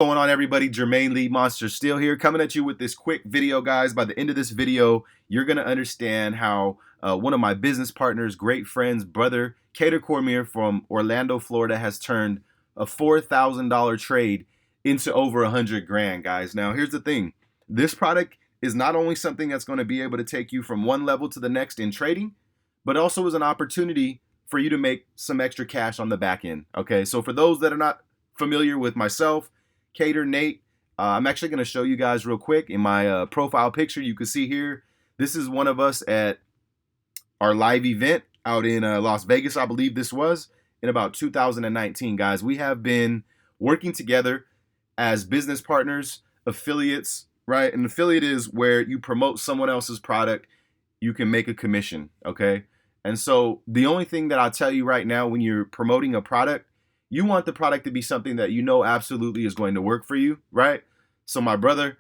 Going on, everybody? Jermaine Lee Monster still here, coming at you with this quick video, guys. By the end of this video, you're gonna understand how one of my business partners, great friends, brother Keder Cormier from Orlando, Florida, has turned a $4,000 trade into over 100 grand, guys. Now, here's the thing: this product is not only something that's going to be able to take you from one level to the next in trading, but also is an opportunity for you to make some extra cash on the back end. Okay, so for those that are not familiar with myself, Keder, Nate, I'm actually going to show you guys real quick in my profile picture. You can see here, this is one of us at our live event out in Las Vegas, I believe this was, in about 2019, guys. We have been working together as business partners, affiliates, right? An affiliate is where you promote someone else's product, you can make a commission, okay? And so the only thing that I'll tell you right now, when you're promoting a product, you want the product to be something that you know absolutely is going to work for you, right? So my brother,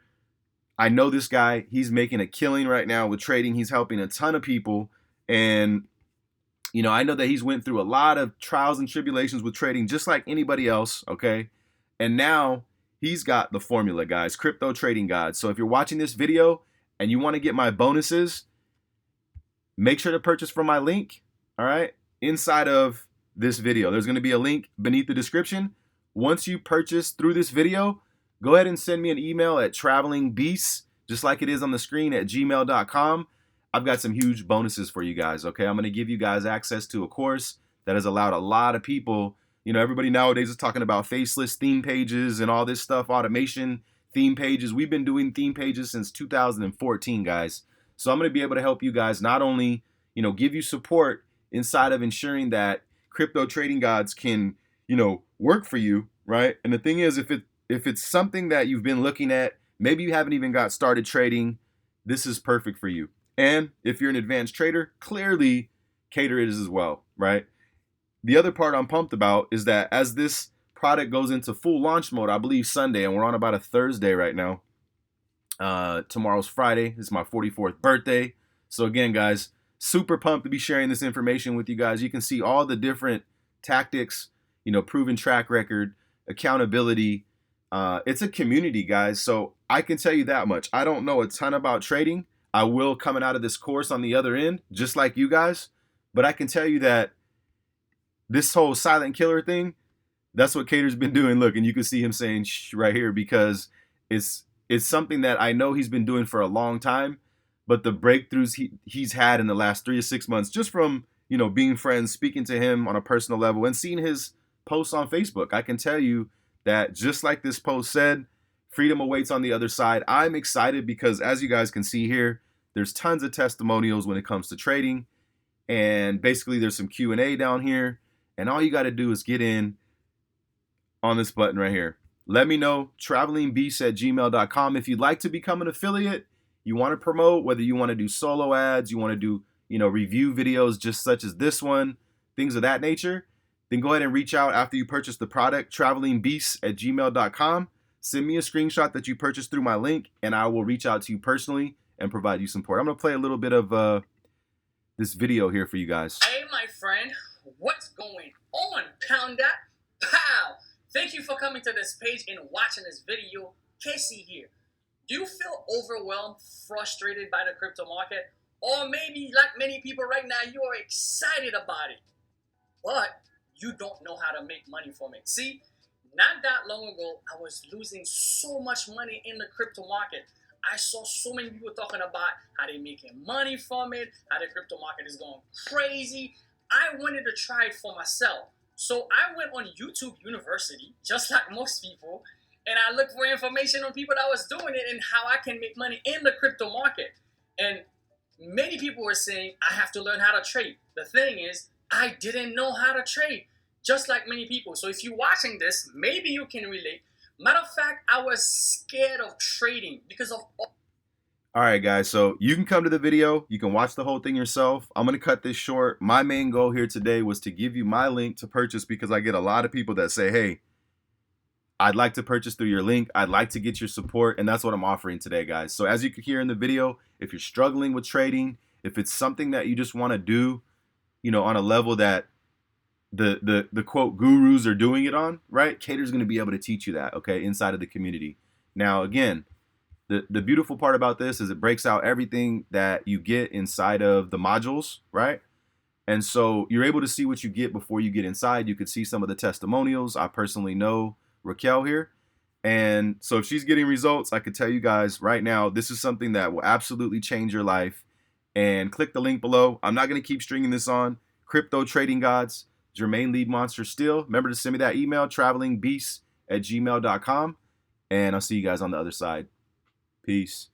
I know this guy, he's making a killing right now with trading. He's helping a ton of people. And, you know, I know that he's went through a lot of trials and tribulations with trading just like anybody else, okay? And now he's got the formula, guys, crypto trading guide. So if you're watching this video and you want to get my bonuses, make sure to purchase from my link, all right, inside of this video. There's going to be a link beneath the description. Once you purchase through this video, go ahead and send me an email at travelingbeasts, just like it is on the screen, at gmail.com. I've got some huge bonuses for you guys, okay? I'm going to give you guys access to a course that has allowed a lot of people, you know, everybody nowadays is talking about faceless theme pages and all this stuff, automation theme pages. We've been doing theme pages since 2014, guys. So I'm going to be able to help you guys not only, you know, give you support inside of ensuring that crypto trading gods can, you know, work for you, right? And the thing is, if it's something that you've been looking at, maybe you haven't even got started trading, this is perfect for you. And if you're an advanced trader, clearly Keder is as well, right? The other part I'm pumped about is that as this product goes into full launch mode, I believe Sunday, and we're on about a Thursday right now. Tomorrow's Friday. This is my 44th birthday. So again, guys, super pumped to be sharing this information with you guys. You can see all the different tactics, you know, proven track record, accountability. It's a community, guys. So I can tell you that much. I don't know a ton about trading. I will coming out of this course on the other end, just like you guys. But I can tell you that this whole silent killer thing, that's what Keder's been doing. Look, and you can see him saying shh right here, because it's something that I know he's been doing for a long time. But the breakthroughs he's had in the last 3 to 6 months, just from, you know, being friends, speaking to him on a personal level, and seeing his posts on Facebook, I can tell you that just like this post said, freedom awaits on the other side. I'm excited because, as you guys can see here, there's tons of testimonials when it comes to trading. And basically there's some Q&A down here. And all you got to do is get in on this button right here. Let me know, travelingbeasts@gmail.com. If you'd like to become an affiliate, you want to promote, whether you want to do solo ads, you want to do, you know, review videos just such as this one, things of that nature, then go ahead and reach out after you purchase the product, travelingbeasts@gmail.com. Send me a screenshot that you purchased through my link, and I will reach out to you personally and provide you support. I'm going to play a little bit of this video here for you guys. Hey, my friend, what's going on? Pound that. Pow! Thank you for coming to this page and watching this video. Casey here. Do you feel overwhelmed, frustrated by the crypto market? Or maybe, like many people right now, you are excited about it, but you don't know how to make money from it. See, not that long ago, I was losing so much money in the crypto market. I saw so many people talking about how they're making money from it, how the crypto market is going crazy. I wanted to try it for myself. So I went on YouTube University, just like most people, and I looked for information on people that was doing it and how I can make money in the crypto market. And many people were saying, I have to learn how to trade. The thing is, I didn't know how to trade, just like many people. So if you're watching this, maybe you can relate. Matter of fact, I was scared of trading because of... All right, guys, so you can come to the video. You can watch the whole thing yourself. I'm going to cut this short. My main goal here today was to give you my link to purchase, because I get a lot of people that say, hey, I'd like to purchase through your link. I'd like to get your support, and that's what I'm offering today, guys. So as you can hear in the video, if you're struggling with trading, if it's something that you just want to do, you know, on a level that the quote gurus are doing it on, right? Keder's going to be able to teach you that, okay, inside of the community. Now, again, the beautiful part about this is it breaks out everything that you get inside of the modules, right? And so you're able to see what you get before you get inside. You could see some of the testimonials. I personally know Raquel here. And so if she's getting results, I could tell you guys right now, this is something that will absolutely change your life. And click the link below. I'm not going to keep stringing this on. Crypto Trading Gods, Jermaine Lead Monster Still. Remember to send me that email, travelingbeasts@gmail.com. And I'll see you guys on the other side. Peace.